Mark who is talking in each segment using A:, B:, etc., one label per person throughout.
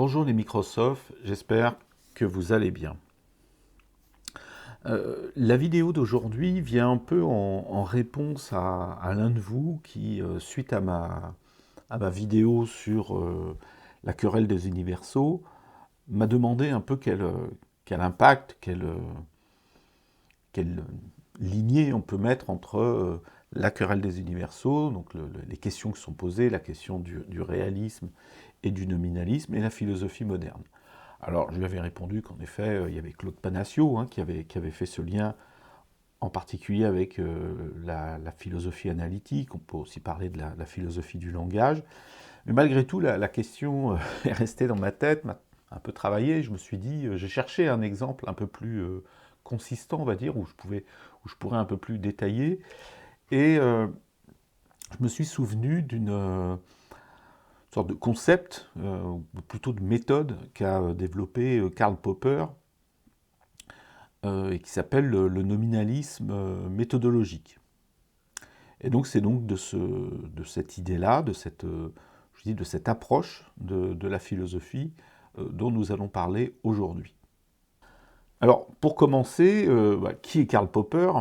A: Bonjour les Microsoft, j'espère que vous allez bien. La vidéo d'aujourd'hui vient un peu en réponse à l'un de vous qui, suite à ma vidéo sur la querelle des universaux, m'a demandé un peu quel impact, quelle lignée on peut mettre entre la querelle des universaux, donc les questions qui sont posées, la question du réalisme et du nominalisme, et la philosophie moderne. Alors, je lui avais répondu qu'en effet, il y avait Claude Panassiot qui avait fait ce lien, en particulier avec la philosophie analytique. On peut aussi parler de la philosophie du langage. Mais malgré tout, la question est restée dans ma tête, m'a un peu travaillé. Je me suis dit, j'ai cherché un exemple un peu plus consistant, on va dire, où je pourrais un peu plus détailler. Et je me suis souvenu d'une sorte de concept, ou plutôt de méthode qu'a développé Karl Popper, et qui s'appelle le nominalisme méthodologique. Et donc c'est donc de cette idée-là, de cette approche de la philosophie dont nous allons parler aujourd'hui. Alors pour commencer, qui est Karl Popper?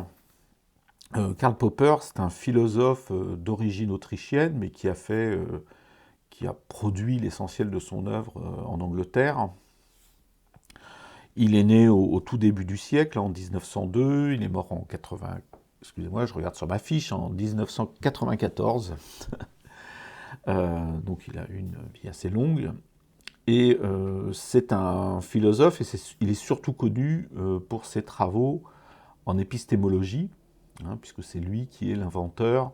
A: Karl Popper, c'est un philosophe d'origine autrichienne, mais qui a produit l'essentiel de son œuvre en Angleterre. Il est né au tout début du siècle, en 1902, il est mort en 80, excusez-moi, je regarde sur ma fiche, en 1994. Donc il a eu une vie assez longue. Et c'est un philosophe, et il est surtout connu pour ses travaux en épistémologie, puisque c'est lui qui est l'inventeur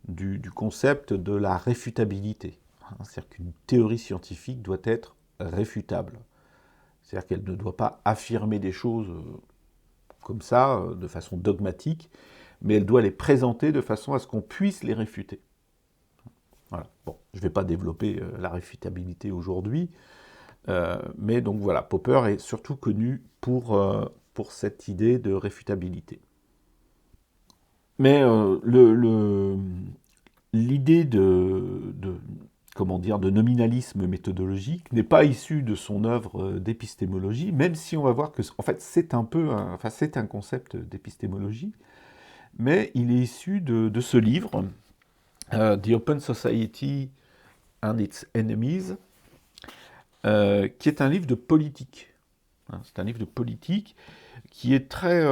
A: du concept de la réfutabilité. C'est-à-dire qu'une théorie scientifique doit être réfutable. C'est-à-dire qu'elle ne doit pas affirmer des choses comme ça, de façon dogmatique, mais elle doit les présenter de façon à ce qu'on puisse les réfuter. Voilà. Bon, je ne vais pas développer la réfutabilité aujourd'hui, mais donc voilà, Popper est surtout connu pour cette idée de réfutabilité. Mais l'idée comment dire, de nominalisme méthodologique n'est pas issue de son œuvre d'épistémologie, même si on va voir que en fait c'est c'est un concept d'épistémologie, mais il est issu de ce livre, The Open Society and Its Enemies, qui est un livre de politique. C'est un livre de politique qui est très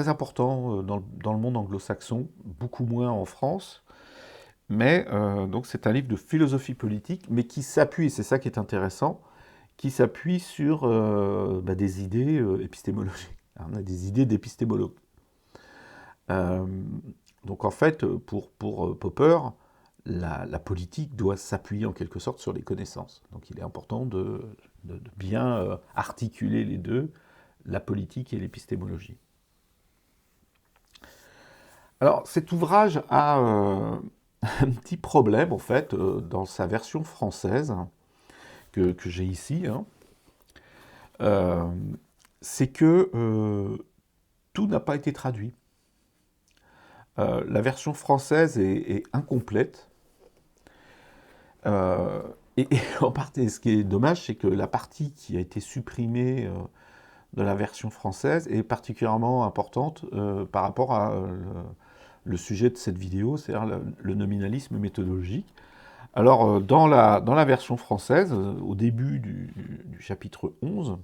A: important dans le monde anglo-saxon, beaucoup moins en France. Mais donc c'est un livre de philosophie politique, mais qui s'appuie, c'est ça qui est intéressant, qui s'appuie sur des idées épistémologiques. On a des idées d'épistémologue. Donc en fait, pour Popper, la politique doit s'appuyer en quelque sorte sur les connaissances. Donc il est important de bien articuler les deux, la politique et l'épistémologie. Alors cet ouvrage a un petit problème en fait dans sa version française que j'ai ici. C'est que tout n'a pas été traduit. La version française est incomplète. Et en partie, ce qui est dommage, c'est que la partie qui a été supprimée de la version française est particulièrement importante par rapport à le sujet de cette vidéo, c'est-à-dire le nominalisme méthodologique. Alors, dans la version française, au début du chapitre 11,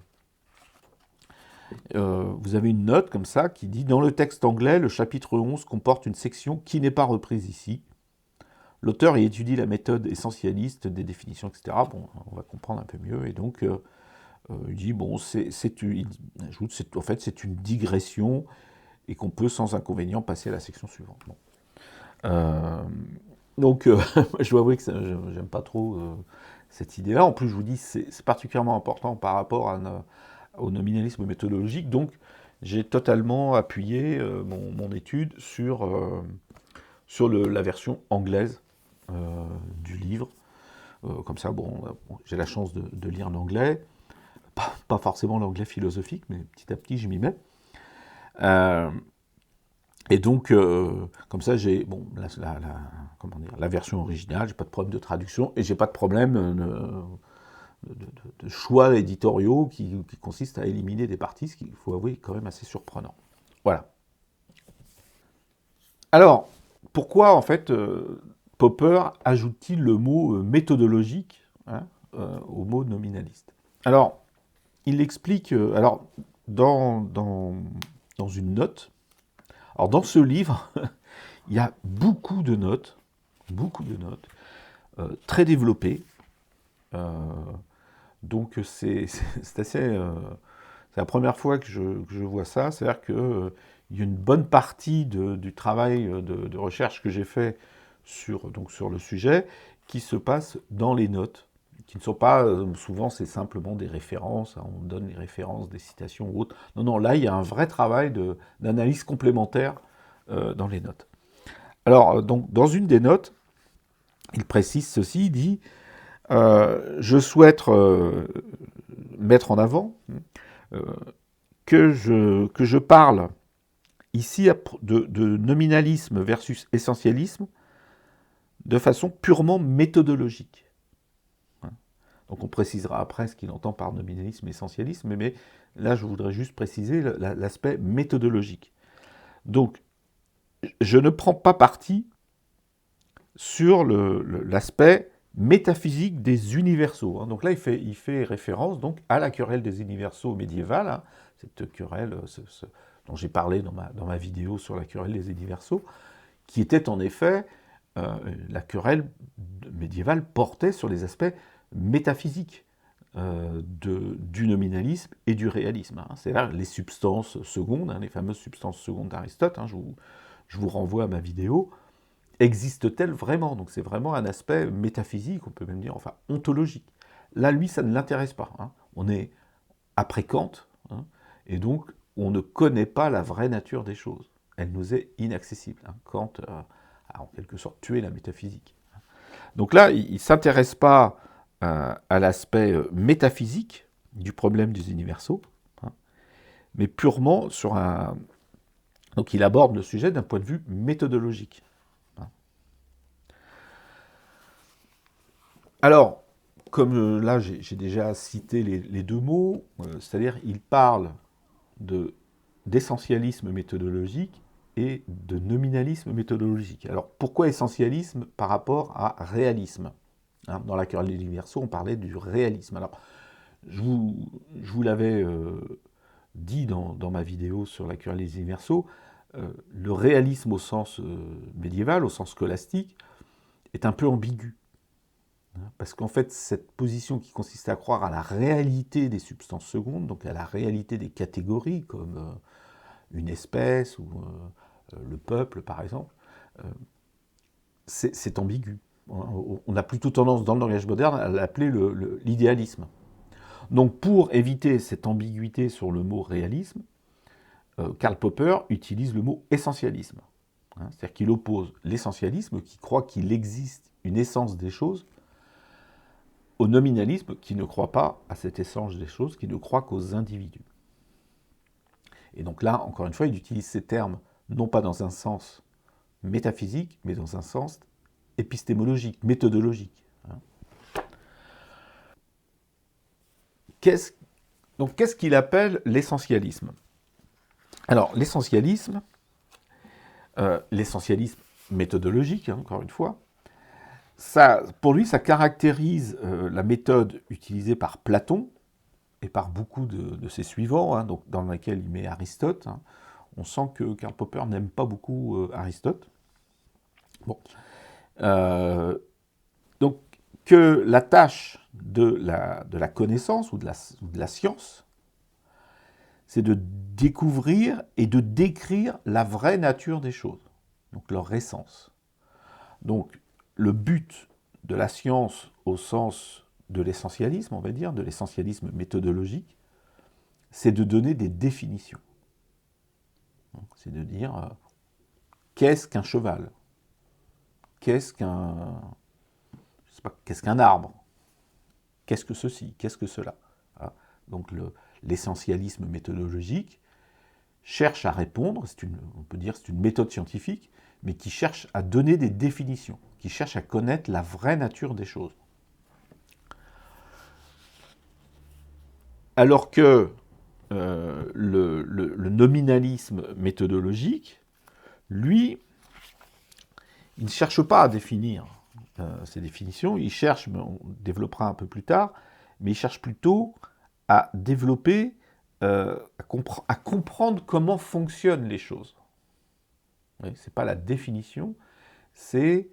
A: vous avez une note comme ça qui dit « Dans le texte anglais, le chapitre 11 comporte une section qui n'est pas reprise ici. L'auteur y étudie la méthode essentialiste des définitions, etc. » Bon, on va comprendre un peu mieux. Et donc, il dit « Bon, il ajoute, en fait, c'est une digression et qu'on peut sans inconvénient passer à la section suivante. » Bon. Donc, je dois avouer que j'aime pas trop cette idée-là. En plus, je vous dis, c'est particulièrement important par rapport au nominalisme méthodologique. Donc, j'ai totalement appuyé mon étude sur la version anglaise du livre. Comme ça, bon, j'ai la chance de lire l'anglais. Pas forcément l'anglais philosophique, mais petit à petit, je m'y mets. Et donc, comme ça, j'ai la version originale, j'ai pas de problème de traduction, et j'ai pas de problème de choix éditoriaux qui consistent à éliminer des parties, ce qu'il faut avouer est quand même assez surprenant. Voilà. Alors, pourquoi en fait Popper ajoute-t-il le mot méthodologique, hein, au mot nominaliste? Alors, il explique, alors dans une note, alors dans ce livre, il y a beaucoup de notes, très développées. Donc c'est assez, c'est la première fois que je vois ça, c'est-à-dire que il y a une bonne partie du travail de recherche que j'ai fait sur le sujet qui se passe dans les notes, qui ne sont pas, souvent c'est simplement des références, hein, on donne les références, des citations ou autres. Non, non, là il y a un vrai travail d'analyse complémentaire dans les notes. Alors, donc, dans une des notes, il précise ceci, il dit je souhaite mettre en avant euh, que je parle ici de nominalisme versus essentialisme de façon purement méthodologique. Donc on précisera après ce qu'il entend par nominalisme et essentialisme, mais là je voudrais juste préciser l'aspect méthodologique. Donc je ne prends pas parti sur l'aspect métaphysique des universaux. Donc là, il fait référence donc, à la querelle des universaux médiévale, hein, cette querelle dont j'ai parlé dans ma vidéo sur la querelle des universaux, qui était en effet, la querelle médiévale portait sur les aspects métaphysiques du nominalisme et du réalisme. Hein. C'est là les substances secondes, hein, les fameuses substances secondes d'Aristote, hein, je vous renvoie à ma vidéo. Existe-t-elle vraiment? Donc c'est vraiment un aspect métaphysique, on peut même dire, enfin, ontologique. Là, lui, ça ne l'intéresse pas. Hein. On est après Kant, hein, et donc on ne connaît pas la vraie nature des choses. Elle nous est inaccessible. Hein. Kant a en quelque sorte tué la métaphysique. Donc là, il ne s'intéresse pas à l'aspect métaphysique du problème des universaux, hein, mais purement sur un... Donc il aborde le sujet d'un point de vue méthodologique. Alors, comme là j'ai déjà cité les deux mots, c'est-à-dire il parle d'essentialisme méthodologique et de nominalisme méthodologique. Alors pourquoi essentialisme par rapport à réalisme? Hein, dans la querelle des universaux, on parlait du réalisme. Alors, je vous l'avais dit dans ma vidéo sur la querelle des universaux, le réalisme au sens médiéval, au sens scolastique, est un peu ambigu. Parce qu'en fait, cette position qui consiste à croire à la réalité des substances secondes, donc à la réalité des catégories, comme une espèce ou le peuple, par exemple, c'est ambigu. On a plutôt tendance, dans le langage moderne, à l'appeler l'idéalisme. Donc, pour éviter cette ambiguïté sur le mot réalisme, Karl Popper utilise le mot essentialisme. Hein, c'est-à-dire qu'il oppose l'essentialisme, qui croit qu'il existe une essence des choses, au nominalisme qui ne croit pas à cette essence des choses, qui ne croit qu'aux individus. Et donc là, encore une fois, il utilise ces termes non pas dans un sens métaphysique, mais dans un sens épistémologique, méthodologique. Donc qu'est-ce qu'il appelle l'essentialisme? Alors l'essentialisme méthodologique, hein, encore une fois, ça, pour lui, ça caractérise la méthode utilisée par Platon et par beaucoup de ses suivants, hein, donc dans laquelle il met Aristote. Hein. On sent que Karl Popper n'aime pas beaucoup Aristote. Bon. Donc que la tâche de la connaissance ou de la science, c'est de découvrir et de décrire la vraie nature des choses, donc leur essence. Donc le but de la science au sens de l'essentialisme, on va dire, de l'essentialisme méthodologique, c'est de donner des définitions. C'est de dire qu'est-ce qu'un cheval? Qu'est-ce qu'un arbre? Qu'est-ce que ceci? Qu'est-ce que cela? Voilà. Donc l'essentialisme méthodologique cherche à répondre, on peut dire c'est une méthode scientifique, mais qui cherche à donner des définitions, qui cherche à connaître la vraie nature des choses. Alors que le nominalisme méthodologique, lui, il ne cherche pas à définir ces définitions, il cherche, mais on développera un peu plus tard, mais il cherche plutôt à développer, à comprendre comment fonctionnent les choses. Ce n'est pas la définition, c'est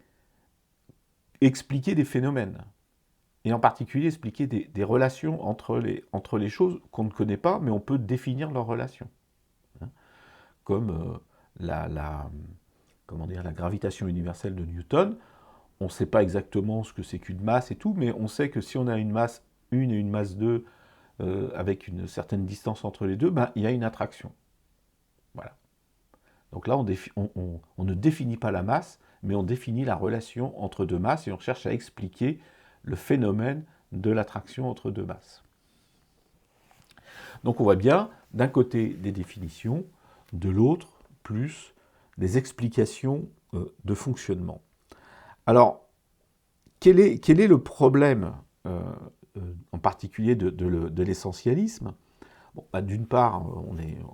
A: expliquer des phénomènes. Et en particulier expliquer des relations entre les choses qu'on ne connaît pas, mais on peut définir leurs relations. Comme comment dire, la gravitation universelle de Newton. On ne sait pas exactement ce que c'est qu'une masse et tout, mais on sait que si on a une masse 1 et une masse 2, avec une certaine distance entre les deux, ben, il y a une attraction. Voilà. Donc là, on ne définit pas la masse, mais on définit la relation entre deux masses et on cherche à expliquer le phénomène de l'attraction entre deux masses. Donc on voit bien, d'un côté, des définitions, de l'autre, plus des explications de fonctionnement. Alors, quel est le problème, en particulier de l'essentialisme? Bon, bah, d'une part,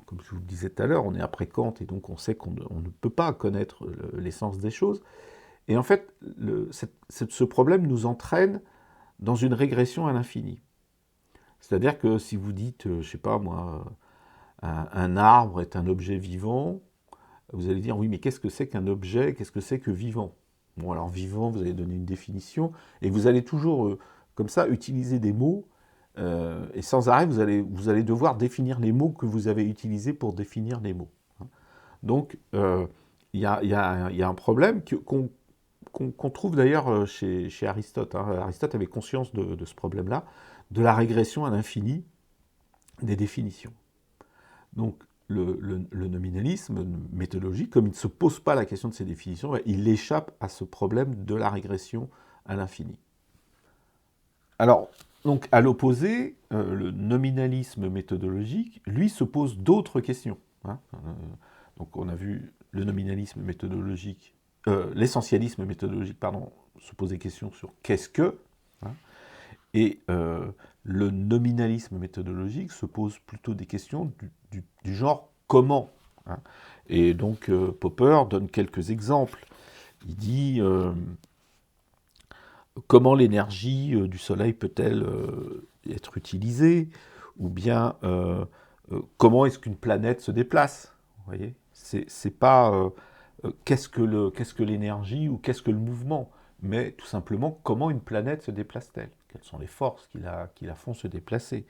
A: comme je vous le disais tout à l'heure, on est après Kant, et donc on sait qu'on ne peut pas connaître l'essence des choses. Et en fait, ce problème nous entraîne dans une régression à l'infini. C'est-à-dire que si vous dites, je ne sais pas moi, un arbre est un objet vivant, vous allez dire, oui, mais qu'est-ce que c'est qu'un objet, qu'est-ce que c'est que vivant? Bon, alors vivant, vous allez donner une définition, et vous allez toujours, comme ça, utiliser des mots, et sans arrêt, vous allez devoir définir les mots que vous avez utilisés pour définir les mots. Donc, il y a un problème qu'on trouve d'ailleurs chez Aristote. Aristote avait conscience de ce problème-là, de la régression à l'infini des définitions. Donc, le nominalisme méthodologique, comme il ne se pose pas la question de ces définitions, il échappe à ce problème de la régression à l'infini. Alors, donc, à l'opposé, le nominalisme méthodologique, lui, se pose d'autres questions. Donc, on a vu le nominalisme méthodologique, l'essentialisme méthodologique, pardon, se pose des questions sur qu'est-ce que, et le nominalisme méthodologique se pose plutôt des questions du genre comment. Et donc Popper donne quelques exemples. Il dit comment l'énergie du Soleil peut-elle être utilisée, ou bien comment est-ce qu'une planète se déplace. Vous voyez, c'est pas qu'est-ce que l'énergie ou qu'est-ce que le mouvement, mais tout simplement comment une planète se déplace-t-elle, quelles sont les forces qui la font se déplacer,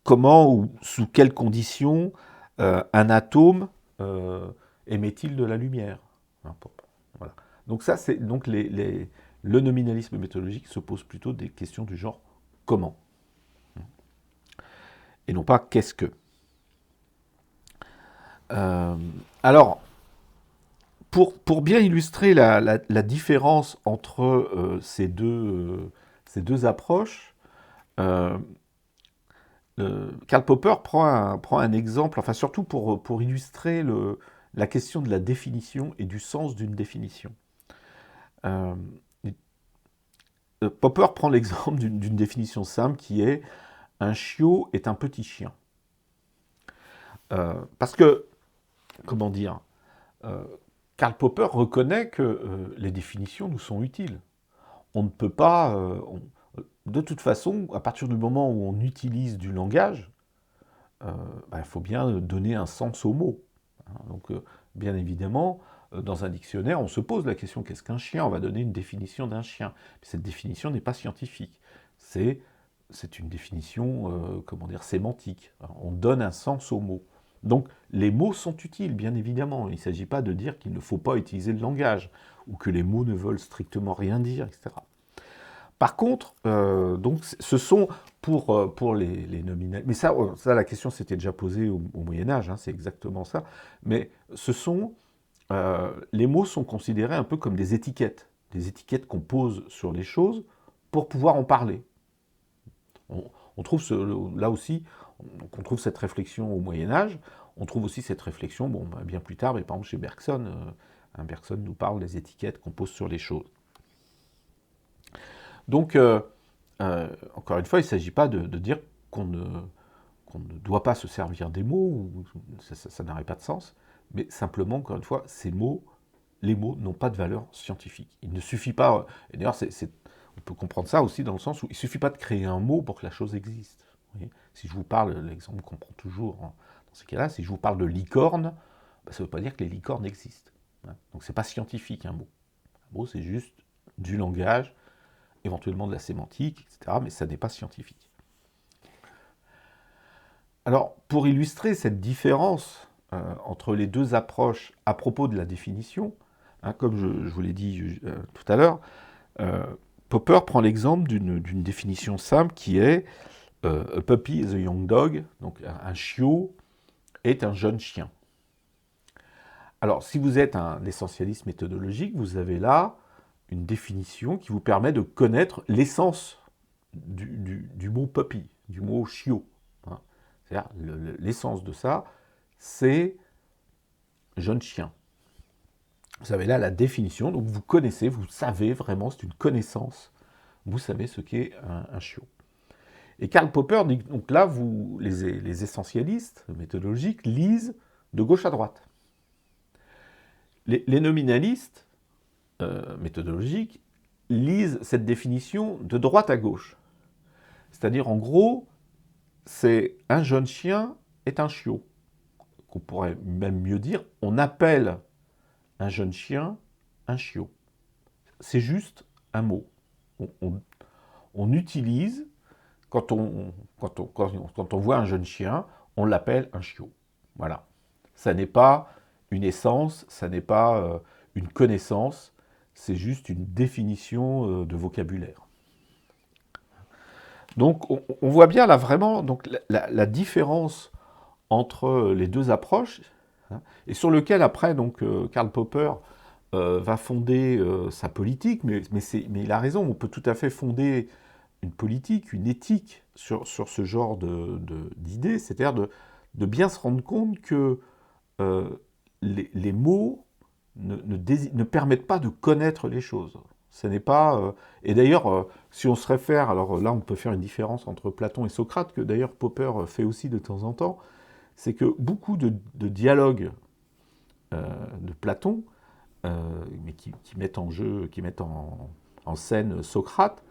A: comment ou sous quelles conditions un atome émet-il de la lumière. Voilà. Donc ça, c'est donc le nominalisme méthodologique se pose plutôt des questions du genre comment, et non pas qu'est-ce que. Alors, pour bien illustrer la différence entre ces deux approches, Karl Popper prend un exemple, enfin surtout pour illustrer la question de la définition et du sens d'une définition. Popper prend l'exemple d'une définition simple qui est « un chiot est un petit chien ». Parce que, comment dire, Karl Popper reconnaît que les définitions nous sont utiles. On ne peut pas... de toute façon, à partir du moment où on utilise du langage, il faut bien donner un sens aux mots. Donc, bien évidemment, dans un dictionnaire, on se pose la question qu'est-ce qu'un chien? On va donner une définition d'un chien. Mais cette définition n'est pas scientifique. C'est une définition, comment dire, sémantique. On donne un sens aux mots. Donc, les mots sont utiles, bien évidemment. Il ne s'agit pas de dire qu'il ne faut pas utiliser le langage, ou que les mots ne veulent strictement rien dire, etc. Par contre, donc, ce sont pour les nominalistes, mais ça, la question s'était déjà posée au Moyen-Âge, c'est exactement ça, mais les mots sont considérés un peu comme des étiquettes qu'on pose sur les choses pour pouvoir en parler. On trouve là aussi, on trouve cette réflexion au Moyen-Âge, on trouve aussi cette réflexion, bien plus tard, mais par exemple chez Bergson, Bergson nous parle des étiquettes qu'on pose sur les choses. Donc, encore une fois, il ne s'agit pas de dire qu'on ne doit pas se servir des mots, ou ça n'aurait pas de sens, mais simplement, encore une fois, les mots n'ont pas de valeur scientifique. Il ne suffit pas, et d'ailleurs on peut comprendre ça aussi dans le sens où il ne suffit pas de créer un mot pour que la chose existe. Vous voyez, si je vous parle, l'exemple qu'on prend toujours dans ces cas-là, si je vous parle de licorne, ça ne veut pas dire que les licornes existent. Donc ce n'est pas scientifique un mot. Un mot, c'est juste du langage, éventuellement de la sémantique, etc., mais ça n'est pas scientifique. Alors, pour illustrer cette différence entre les deux approches à propos de la définition, comme je vous l'ai dit tout à l'heure, Popper prend l'exemple d'une définition simple qui est a puppy is a young dog, donc un chiot est un jeune chien. Alors, si vous êtes un essentialiste méthodologique, vous avez là une définition qui vous permet de connaître l'essence du mot puppy, du mot chiot. C'est-à-dire, l'essence de ça, c'est jeune chien. Vous avez là la définition, donc vous connaissez, vous savez vraiment, c'est une connaissance, vous savez ce qu'est un chiot. Et Karl Popper dit, donc là, les essentialistes méthodologiques lisent de gauche à droite. Les nominalistes méthodologiques lisent cette définition de droite à gauche. C'est-à-dire, en gros, c'est un jeune chien est un chiot. Qu'on pourrait même mieux dire, on appelle un jeune chien un chiot. C'est juste un mot. On utilise, quand on voit un jeune chien, on l'appelle un chiot. Voilà. Ça n'est pas une essence, ça n'est pas une connaissance, c'est juste une définition de vocabulaire. Donc on voit bien là vraiment donc, la différence entre les deux approches, et sur lequel après donc Karl Popper va fonder sa politique, mais il a raison, on peut tout à fait fonder une politique, une éthique sur ce genre d'idées, c'est-à-dire de bien se rendre compte que les mots ne permettent pas de connaître les choses. Ce n'est pas... et d'ailleurs, si on se réfère, alors là on peut faire une différence entre Platon et Socrate, que d'ailleurs Popper fait aussi de temps en temps, c'est que beaucoup de dialogues de Platon, mais qui mettent en jeu, qui mettent en scène Socrate,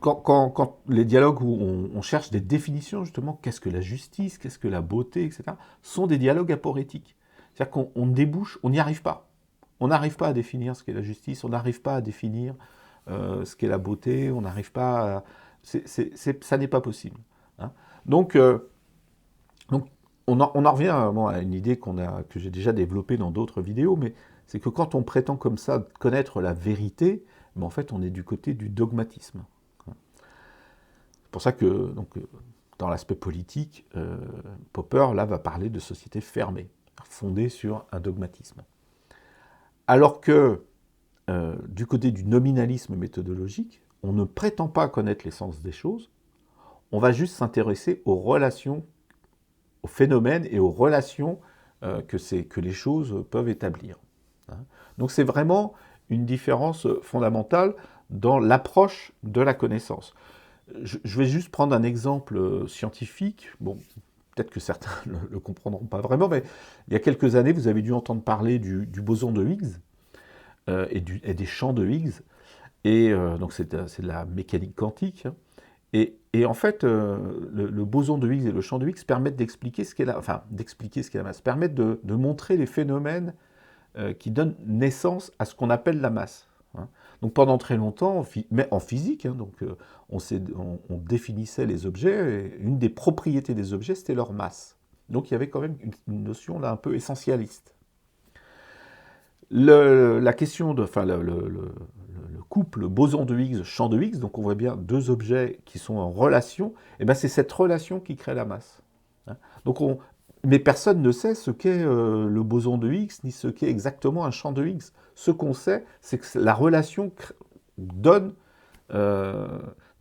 A: quand les dialogues où on cherche des définitions, justement, qu'est-ce que la justice, qu'est-ce que la beauté, etc., sont des dialogues aporétiques. C'est-à-dire qu'on débouche, on n'y arrive pas. On n'arrive pas à définir ce qu'est la justice, on n'arrive pas à définir ce qu'est la beauté, on n'arrive pas à... ça n'est pas possible. Hein. Donc, on en revient à une idée que j'ai déjà développée dans d'autres vidéos, mais c'est que quand on prétend comme ça connaître la vérité, en fait, on est du côté du dogmatisme. C'est pour ça que, donc, dans l'aspect politique, Popper, là, va parler de société fermée, fondée sur un dogmatisme. Alors que, du côté du nominalisme méthodologique, on ne prétend pas connaître l'essence des choses, on va juste s'intéresser aux relations, aux phénomènes et aux relations que les choses peuvent établir. Donc c'est vraiment une différence fondamentale dans l'approche de la connaissance. Je vais juste prendre un exemple scientifique. Bon, peut-être que certains ne le comprendront pas vraiment, mais il y a quelques années, vous avez dû entendre parler du boson de Higgs et des champs de Higgs. Et donc c'est de la mécanique quantique. Et en fait, le boson de Higgs et le champ de Higgs permettent d'expliquer ce qu'est la masse, permettent de montrer les phénomènes qui donnent naissance à ce qu'on appelle la masse. Donc pendant très longtemps, mais en physique, on définissait les objets, et une des propriétés des objets, c'était leur masse. Donc il y avait quand même une notion là un peu essentialiste. La question le couple boson de Higgs, champ de Higgs, donc on voit bien deux objets qui sont en relation, et ben c'est cette relation qui crée la masse. Mais personne ne sait ce qu'est le boson de Higgs, ni ce qu'est exactement un champ de Higgs. Ce qu'on sait, c'est que la relation donne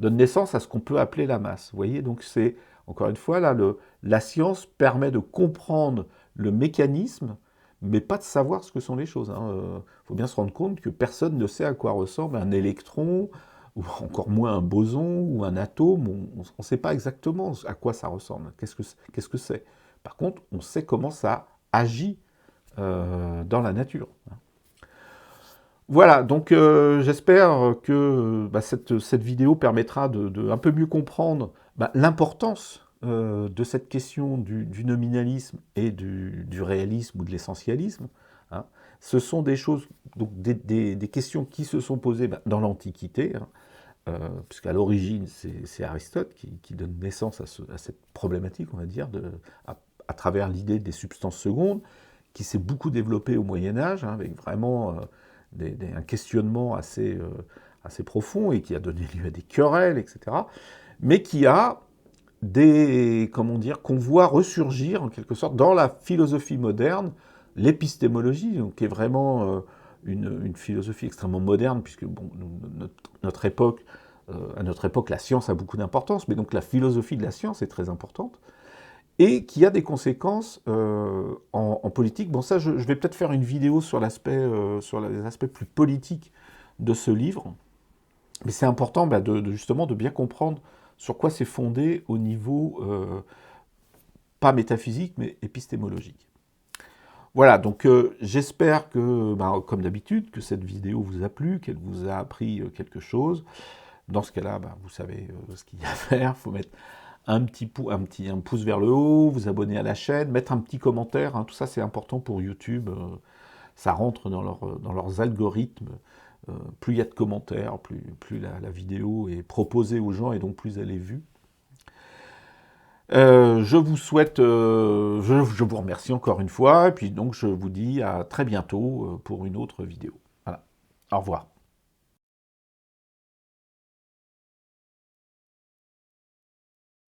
A: naissance à ce qu'on peut appeler la masse. Vous voyez, donc c'est, encore une fois, là, la science permet de comprendre le mécanisme, mais pas de savoir ce que sont les choses. Il faut bien se rendre compte que personne ne sait à quoi ressemble un électron, ou encore moins un boson ou un atome, on ne sait pas exactement à quoi ça ressemble, qu'est-ce que c'est. Par contre, on sait comment ça agit dans la nature. Voilà, donc j'espère que cette vidéo permettra de un peu mieux comprendre l'importance de cette question du nominalisme et du réalisme ou de l'essentialisme. Hein. Ce sont des choses, donc des questions qui se sont posées dans l'Antiquité, hein, puisqu'à l'origine c'est Aristote qui donne naissance à cette problématique, on va dire, à travers l'idée des substances secondes, qui s'est beaucoup développée au Moyen-Âge, hein, avec vraiment un questionnement assez profond et qui a donné lieu à des querelles, etc. Mais qui a qu'on voit ressurgir en quelque sorte dans la philosophie moderne, l'épistémologie, donc qui est vraiment une philosophie extrêmement moderne, puisque bon, notre époque, à notre époque, la science a beaucoup d'importance, mais donc la philosophie de la science est très importante, et qui a des conséquences en politique. Bon, ça, je vais peut-être faire une vidéo sur sur les aspects plus politiques de ce livre, mais c'est important justement de bien comprendre sur quoi c'est fondé au niveau, pas métaphysique, mais épistémologique. Voilà, donc j'espère que, comme d'habitude, que cette vidéo vous a plu, qu'elle vous a appris quelque chose. Dans ce cas-là, vous savez ce qu'il y a à faire. Il faut mettre un pouce vers le haut, vous abonner à la chaîne, mettre un petit commentaire. Hein, tout ça, c'est important pour YouTube. Ça rentre dans leurs algorithmes. Plus il y a de commentaires, plus la vidéo est proposée aux gens et donc plus elle est vue. Je vous souhaite, je vous remercie encore une fois, et puis donc je vous dis à très bientôt pour une autre vidéo. Voilà, au revoir.